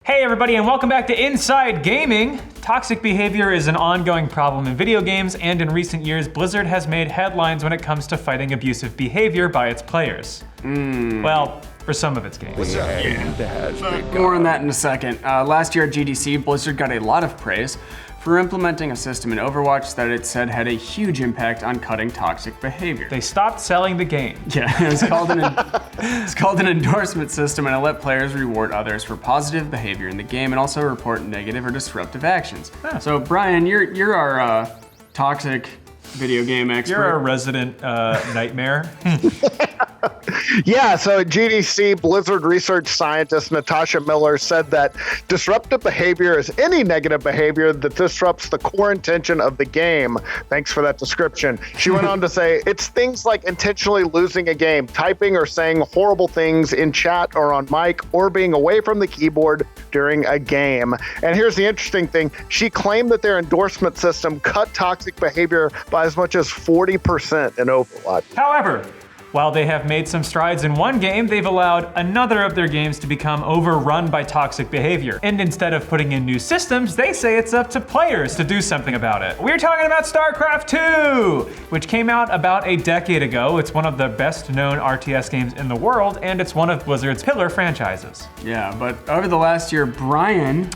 Hey everybody, and welcome back to Inside Gaming. Toxic behavior is an ongoing problem in video games, and in recent years, Blizzard has made headlines when it comes to fighting abusive behavior by its players. Well, for some of its games. More on that in a second. Last year at GDC, Blizzard got a lot of praise for implementing a system in Overwatch that it said had a huge impact on cutting toxic behavior. They stopped selling the game. Yeah, it's called an endorsement system, and it let players reward others for positive behavior in the game and also report negative or disruptive actions. Huh. So Brian, you're our toxic video game expert. You're a resident nightmare. Yeah, so at GDC, Blizzard research scientist Natasha Miller said that disruptive behavior is any negative behavior that disrupts the core intention of the game. Thanks for that description. She went on to say, it's things like intentionally losing a game, typing or saying horrible things in chat or on mic, or being away from the keyboard during a game. And here's the interesting thing. She claimed that their endorsement system cut toxic behavior by as much as 40% in Overwatch. However, while they have made some strides in one game, they've allowed another of their games to become overrun by toxic behavior. And instead of putting in new systems, they say it's up to players to do something about it. We're talking about StarCraft 2, which came out about a decade ago. It's one of the best known RTS games in the world, and it's one of Blizzard's pillar franchises. Yeah, but over the last year, Brian,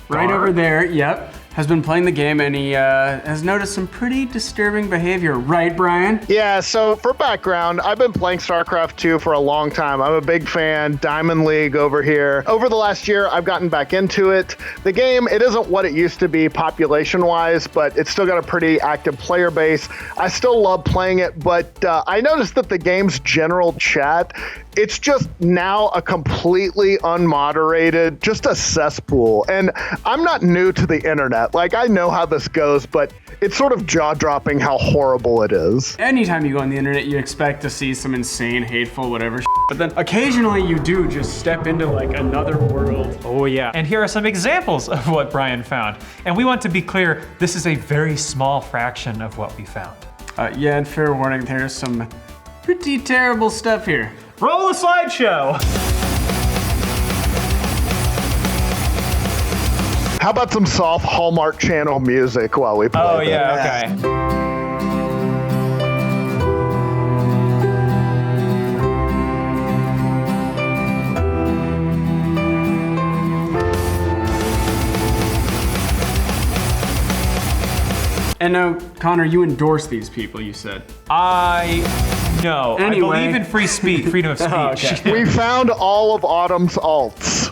right over there, yep, has been playing the game, and he has noticed some pretty disturbing behavior. Right, Brian? Yeah, so for background, I've been playing StarCraft 2 for a long time. I'm a big fan, Diamond League over here. Over the last year, I've gotten back into it. The game, it isn't what it used to be population-wise, but it's still got a pretty active player base. I still love playing it, but I noticed that the game's general chat, it's just now a completely unmoderated, just a cesspool. And I'm not new to the internet. Like, I know how this goes, but it's sort of jaw-dropping how horrible it is. Anytime you go on the internet, you expect to see some insane, hateful, whatever but then occasionally you do just step into like another world. Oh yeah. And here are some examples of what Brian found. And we want to be clear, this is a very small fraction of what we found. Yeah, and fair warning, there's some pretty terrible stuff here. Roll the slideshow. How about some soft Hallmark Channel music while we play? Oh yeah, okay. And now, Connor, you endorse these people, you said. No. Anyway. I believe in free speech, freedom of speech. Oh, okay. We found all of Autumn's alts.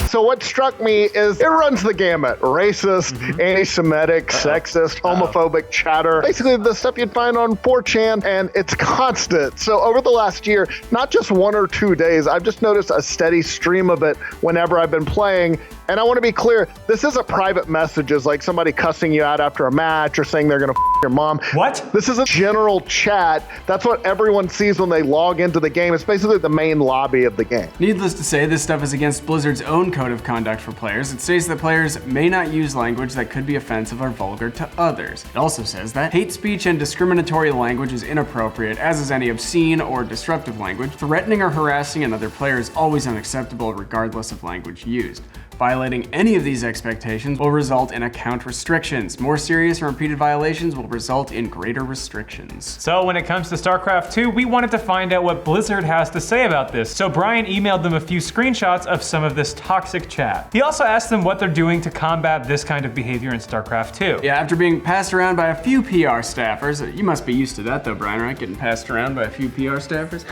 So what struck me is it runs the gamut. Racist, anti-Semitic, sexist, homophobic chatter. Basically the stuff you'd find on 4chan, and it's constant. So over the last year, not just 1 or 2 days, I've just noticed a steady stream of it whenever I've been playing. And I want to be clear, this isn't private messages like somebody cussing you out after a match or saying they're going to your mom. What? This is a general chat. That's what everyone sees when they log into the game. It's basically the main lobby of the game. Needless to say, this stuff is against Blizzard's own code of conduct for players. It states that players may not use language that could be offensive or vulgar to others. It also says that hate speech and discriminatory language is inappropriate, as is any obscene or disruptive language. Threatening or harassing another player is always unacceptable regardless of language used. Violating any of these expectations will result in account restrictions. More serious and repeated violations will result in greater restrictions. So when it comes to StarCraft 2, we wanted to find out what Blizzard has to say about this. So Brian emailed them a few screenshots of some of this toxic chat. He also asked them what they're doing to combat this kind of behavior in StarCraft 2. Yeah, after being passed around by a few PR staffers, you must be used to that though, Brian, right? Getting passed around by a few PR staffers?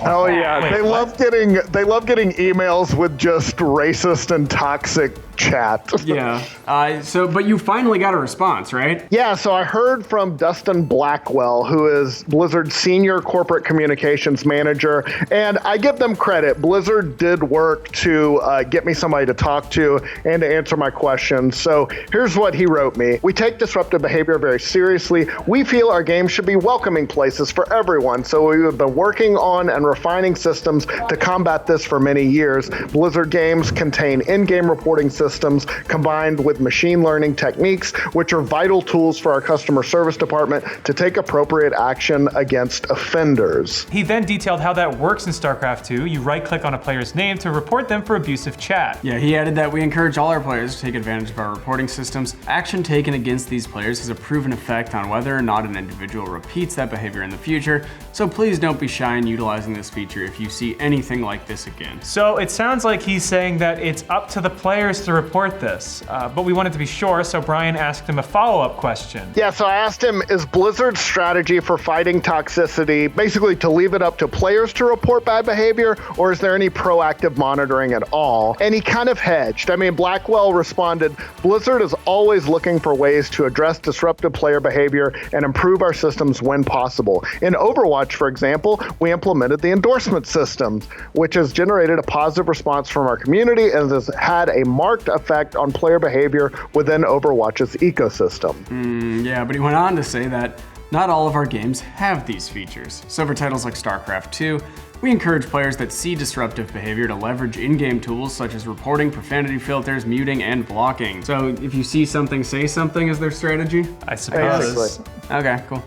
Oh yeah, Wait, they love getting emails with just racist and toxic chat. Yeah. But you finally got a response, right? Yeah, so I heard from Dustin Blackwell, who is Blizzard's senior corporate communications manager, and I give them credit. Blizzard did work to get me somebody to talk to and to answer my questions. So here's what he wrote me. We take disruptive behavior very seriously. We feel our game should be welcoming places for everyone. So we have been working on and refining systems to combat this for many years. Blizzard games contain in-game reporting systems combined with machine learning techniques, which are vital tools for our customer service department to take appropriate action against offenders. He then detailed how that works in StarCraft 2. You right-click on a player's name to report them for abusive chat. Yeah, he added that we encourage all our players to take advantage of our reporting systems. Action taken against these players has a proven effect on whether or not an individual repeats that behavior in the future, so please don't be shy in utilizing this feature if you see anything like this again. So it sounds like he's saying that it's up to the players to report this, but we wanted to be sure, so Brian asked him a follow-up question. Yeah, so I asked him, is Blizzard's strategy for fighting toxicity basically to leave it up to players to report bad behavior, or is there any proactive monitoring at all? And he kind of hedged. I mean, Blackwell responded, Blizzard is always looking for ways to address disruptive player behavior and improve our systems when possible. In Overwatch, for example, we implemented the endorsement systems, which has generated a positive response from our community and has had a marked effect on player behavior within Overwatch's ecosystem. Yeah, but he went on to say that not all of our games have these features. So for titles like StarCraft 2, we encourage players that see disruptive behavior to leverage in-game tools such as reporting, profanity filters, muting, and blocking. So if you see something, say something is their strategy? I suppose. Basically. Okay, cool.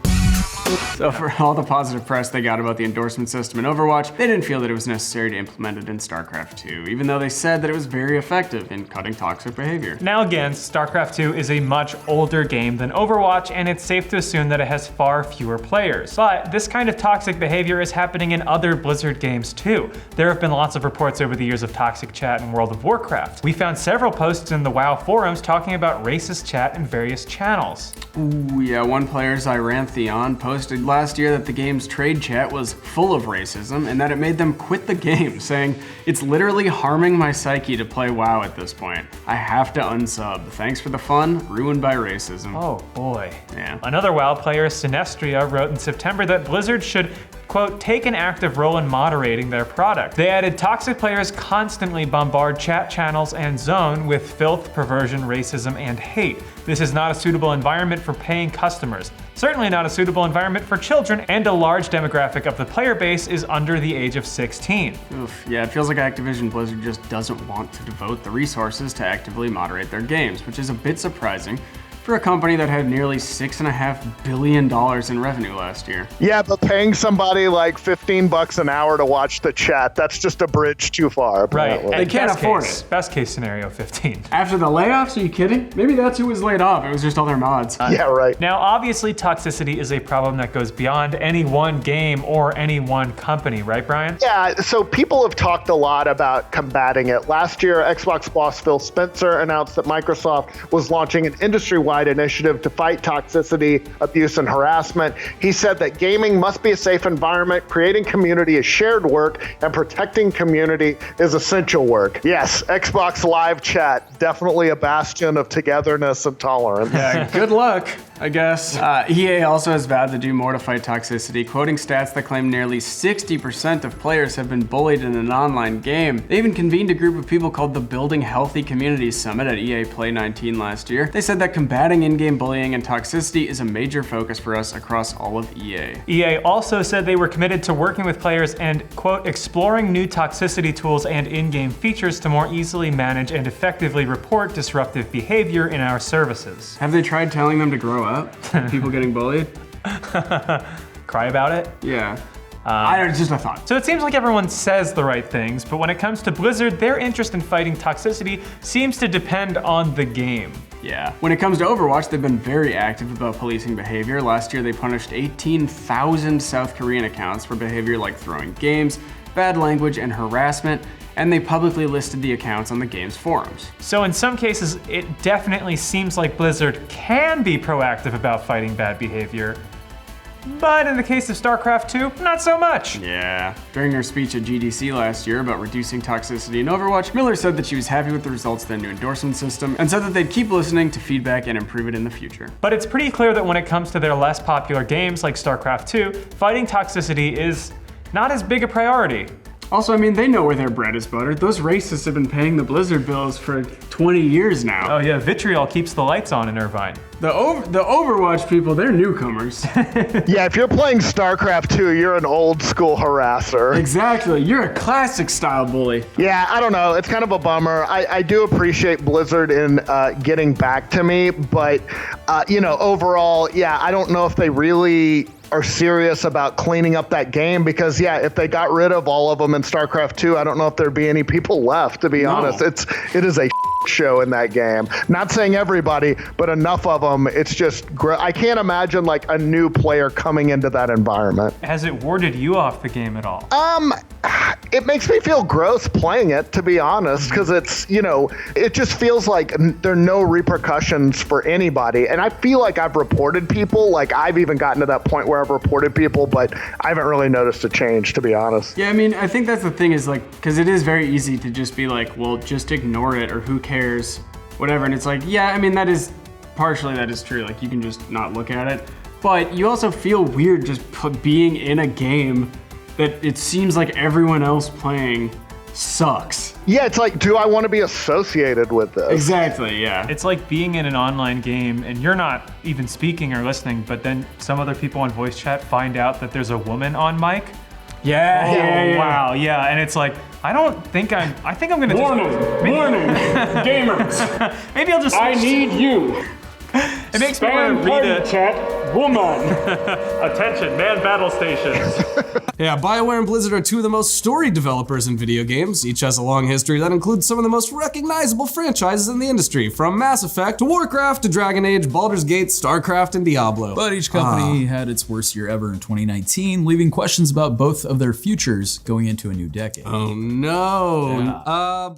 So for all the positive press they got about the endorsement system in Overwatch, they didn't feel that it was necessary to implement it in StarCraft 2, even though they said that it was very effective in cutting toxic behavior. Now again, StarCraft 2 is a much older game than Overwatch, and it's safe to assume that it has far fewer players. But this kind of toxic behavior is happening in other Blizzard games too. There have been lots of reports over the years of toxic chat in World of Warcraft. We found several posts in the WoW forums talking about racist chat in various channels. Ooh, yeah, one player, Zyrantheon, posted last year that the game's trade chat was full of racism and that it made them quit the game, saying, it's literally harming my psyche to play WoW at this point. I have to unsub. Thanks for the fun, ruined by racism. Oh boy. Yeah. Another WoW player, Sinestria, wrote in September that Blizzard should, quote, take an active role in moderating their product. They added toxic players constantly bombard chat channels and zone with filth, perversion, racism, and hate. This is not a suitable environment for paying customers. Certainly not a suitable environment for children, and a large demographic of the player base is under the age of 16. Oof, yeah, it feels like Activision Blizzard just doesn't want to devote the resources to actively moderate their games, which is a bit surprising for a company that had nearly $6.5 billion in revenue last year. Yeah, but paying somebody like $15 an hour to watch the chat, that's just a bridge too far, apparently. They can't afford it. Best case scenario, 15. After the layoffs, are you kidding? Maybe that's who was laid off. It was just all their mods. Yeah, right. Now, obviously, toxicity is a problem that goes beyond any one game or any one company, right, Brian? Yeah, so people have talked a lot about combating it. Last year, Xbox boss Phil Spencer announced that Microsoft was launching an industry-wide initiative to fight toxicity, abuse, and harassment. He said that gaming must be a safe environment, creating community is shared work, and protecting community is essential work. Yes, Xbox Live Chat, definitely a bastion of togetherness and tolerance. Yeah, good luck, I guess. EA also has vowed to do more to fight toxicity, quoting stats that claim nearly 60% of players have been bullied in an online game. They even convened a group of people called the Building Healthy Communities Summit at EA Play 19 last year. They said that combating in-game bullying and toxicity is a major focus for us across all of EA. EA also said they were committed to working with players and, quote, exploring new toxicity tools and in-game features to more easily manage and effectively report disruptive behavior in our services. Have they tried telling them to grow up? People getting bullied? Cry about it? Yeah. I don't, just a thought. So it seems like everyone says the right things, but when it comes to Blizzard, their interest in fighting toxicity seems to depend on the game. Yeah. When it comes to Overwatch, they've been very active about policing behavior. Last year, they punished 18,000 South Korean accounts for behavior like throwing games, bad language, and harassment, and they publicly listed the accounts on the game's forums. So in some cases, it definitely seems like Blizzard can be proactive about fighting bad behavior, but in the case of StarCraft 2, not so much. Yeah. During her speech at GDC last year about reducing toxicity in Overwatch, Miller said that she was happy with the results of their new endorsement system and said that they'd keep listening to feedback and improve it in the future. But it's pretty clear that when it comes to their less popular games like StarCraft 2, fighting toxicity is not as big a priority. Also, I mean, they know where their bread is buttered. Those racists have been paying the Blizzard bills for 20 years now. Oh yeah, Vitriol keeps the lights on in Irvine. The Overwatch people, they're newcomers. Yeah, if you're playing StarCraft 2, you're an old school harasser. Exactly, you're a classic style bully. Yeah, I don't know. It's kind of a bummer. I do appreciate Blizzard in getting back to me, but overall, yeah, I don't know if they really are serious about cleaning up that game because, yeah, if they got rid of all of them in StarCraft 2, I don't know if there'd be any people left, to be honest. It is a show in that game. Not saying everybody, but enough of them. It's just, I can't imagine like a new player coming into that environment. Has it warded you off the game at all? It makes me feel gross playing it, to be honest, because it's, it just feels like there are no repercussions for anybody. And I feel like I've reported people, like I've even gotten to that point where I've reported people, but I haven't really noticed a change, to be honest. Yeah, I mean, I think that's the thing is like, because it is very easy to just be like, well, just ignore it or who cares, whatever. And it's like, yeah, I mean, that is true. Like you can just not look at it, but you also feel weird just being in a game that it seems like everyone else playing sucks. Yeah, it's like, do I want to be associated with this? Exactly, yeah. It's like being in an online game and you're not even speaking or listening, but then some other people on voice chat find out that there's a woman on mic. Yeah, yeah. Wow, yeah, and it's like, I think I'm gonna Warning, gamers. Maybe I'll just. I need you. It makes me want to read it. Chat, woman. Attention, man battle stations. Yeah, BioWare and Blizzard are two of the most storied developers in video games. Each has a long history that includes some of the most recognizable franchises in the industry, from Mass Effect to Warcraft to Dragon Age, Baldur's Gate, StarCraft, and Diablo. But each company had its worst year ever in 2019, leaving questions about both of their futures going into a new decade. Oh no.